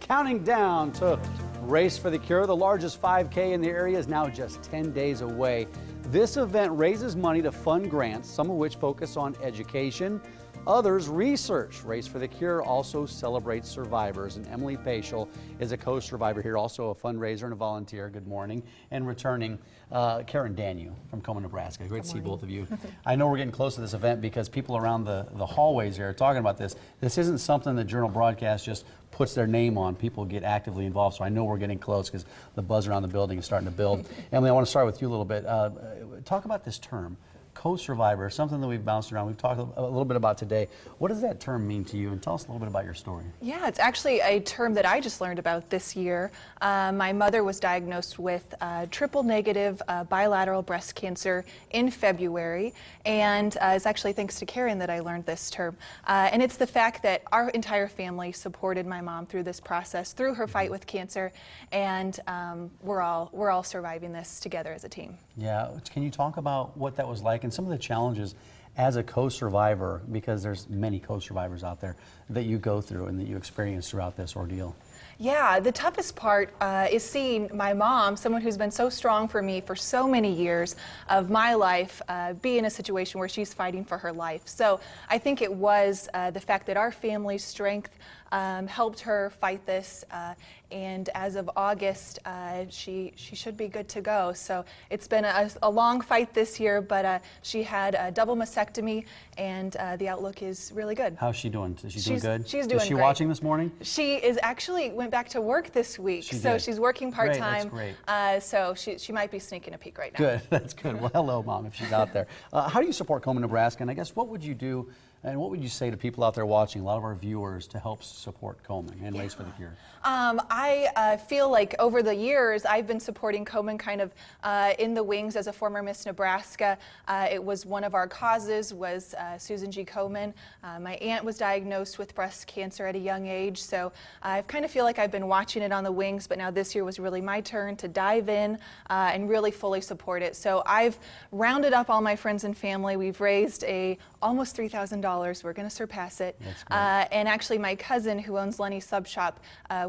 counting down to Race for the Cure. The largest 5K in the area is now just 10 days away. This event raises money to fund grants, some of which focus on education, others research. Race for the Cure also celebrates survivors, and Emily Paschal is a co-survivor here, also a fundraiser and a volunteer. Good morning. And returning, Karen Daniel from Komen, Nebraska. Great to see both of you. I know we're getting close to this event because people around the hallways here are talking about this. This isn't something that Journal Broadcast just puts their name on. People get actively involved, so I know we're getting close because the buzz around the building is starting to build. Emily, I want to start with you a little bit. Talk about this term, co-survivor, something that we've bounced around. We've talked a little bit about today. What does that term mean to you? And tell us a little bit about your story. Yeah, it's actually a term that I just learned about this year. My mother was diagnosed with triple negative bilateral breast cancer in February, and it's actually thanks to Karen that I learned this term. And it's the fact that our entire family supported my mom through this process, through her fight with cancer, and we're all surviving this together as a team. Yeah, can you talk about what that was like and some of the challenges as a co-survivor, because there's many co-survivors out there, that you go through and that you experience throughout this ordeal? Yeah, the toughest part is seeing my mom, someone who's been so strong for me for so many years of my life, be in a situation where she's fighting for her life. So I think it was the fact that our family's strength helped her fight this, and as of August, she should be good to go. So it's been a long fight this year, but she had a double mastectomy, and the outlook is really good. How's she doing? Is she doing good? She's doing great. Is she watching this morning? She is actually went back to work this week, so she's working part-time. Great, that's great. So she might be sneaking a peek right now. Good, that's good. Well, hello, Mom, if she's out there. How do you support Komen, Nebraska? And I guess what would you do, and what would you say to people out there watching, a lot of our viewers, to help support Komen and Race for the Cure? I feel like over the years I've been supporting Komen kind of in the wings as a former Miss Nebraska. It was one of our causes was Susan G. Komen. My aunt was diagnosed with breast cancer at a young age, so I kind of feel like I've been watching it on the wings, but now this year was really my turn to dive in and really fully support it. So I've rounded up all my friends and family. We've raised almost $3,000. We're going to surpass it. And actually my cousin who owns Lenny's Sub Shop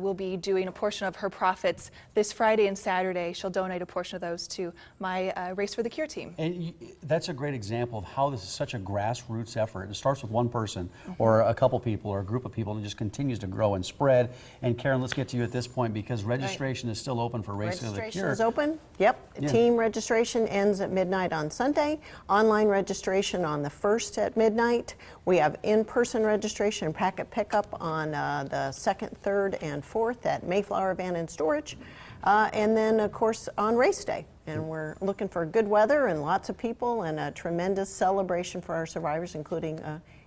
will be doing a portion of her profits this Friday and Saturday. She'll donate a portion of those to my Race for the Cure team. And that's a great example of how this is such a grassroots effort. It starts with one person or a couple people or a group of people, and it just continues to grow and spread. And Karen, let's get to you at this point because registration is still open for Race for the Cure. Registration is open. Yep. Yeah. Team registration ends at midnight on Sunday. Online registration on the 1st at midnight. We have in-person registration and packet pickup on the 2nd, 3rd, and 4th at Mayflower Van and Storage. And then, of course, on race day. And we're looking for good weather and lots of people and a tremendous celebration for our survivors, including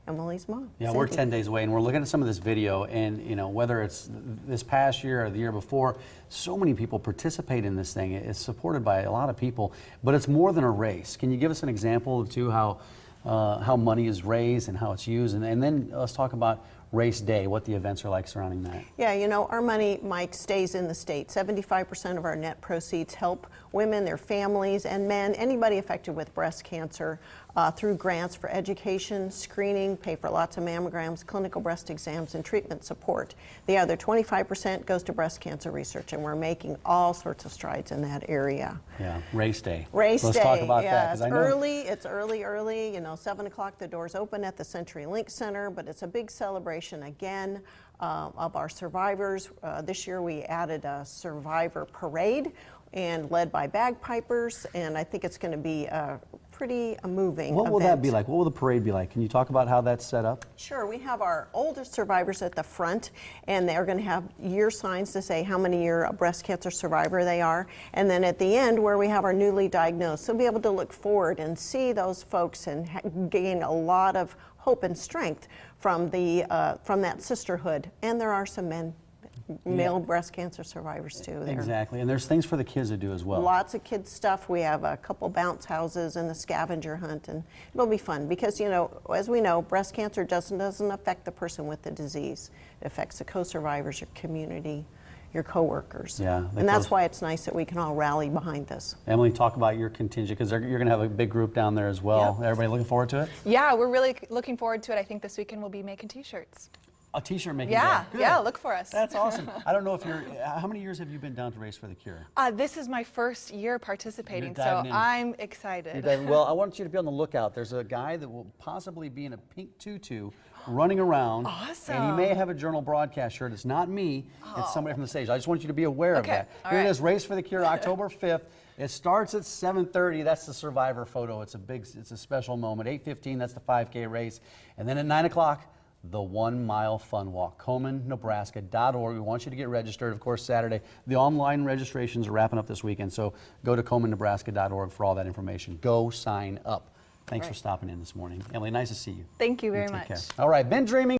Emily's mom. Yeah, Cindy. we're 10 days away, and we're looking at some of this video, and you know, whether it's this past year or the year before, so many people participate in this thing. It's supported by a lot of people, but it's more than a race. Can you give us an example of how money is raised and how it's used, and then let's talk about race day, what the events are like surrounding that. Yeah, you know, our money, Mike, stays in the state. 75% of our net proceeds help women, their families, and men, anybody affected with breast cancer, through grants for education, screening, pay for lots of mammograms, clinical breast exams, and treatment support. The other 25% goes to breast cancer research, and we're making all sorts of strides in that area. Yeah, race day. Race Let's day. talk about yeah, that. It's early. You know, 7 o'clock the doors open at the CenturyLink Center, but it's a big celebration again of our survivors. This year we added a survivor parade and led by bagpipers, and I think it's going to be pretty moving. What will that be like? What will the parade be like? Can you talk about how that's set up? Sure. We have our oldest survivors at the front, and they're going to have year signs to say how many year a breast cancer survivor they are. And then at the end, where we have our newly diagnosed, so be able to look forward and see those folks and gain a lot of hope and strength from that sisterhood. And there are some male breast cancer survivors too there. Exactly, and there's things for the kids to do as well. Lots of kids stuff. We have a couple bounce houses and a scavenger hunt, and it'll be fun because, you know, as we know, breast cancer doesn't affect the person with the disease. It affects the co-survivors, your community, your coworkers. Yeah, and that's why it's nice that we can all rally behind this. Emily, talk about your contingent, because you're going to have a big group down there as well. Yep. Everybody looking forward to it? Yeah, we're really looking forward to it. I think this weekend we'll be making t-shirts. A T-shirt making Yeah, day. Good. yeah, look for us. That's awesome. I don't know if you're, how many years have you been down to Race for the Cure? This is my first year participating, so diving in. I'm excited. Well, I want you to be on the lookout. There's a guy that will possibly be in a pink tutu running around. Awesome. And he may have a journal broadcast shirt. It's not me. It's somebody from the stage. I just want you to be aware of Okay, that. all Here it right. is, Race for the Cure, October 5th. It starts at 7:30. That's the survivor photo. It's a special moment. 8:15, that's the 5K race. And then at 9 o'clock, the 1 mile fun walk. KomenNebraska.org. We want you to get registered, of course, Saturday. The online registrations are wrapping up this weekend, so go to KomenNebraska.org for all that information. Go sign up. Thanks for stopping in this morning. Emily, nice to see you. Thank you very Take much. care. All right, been dreaming.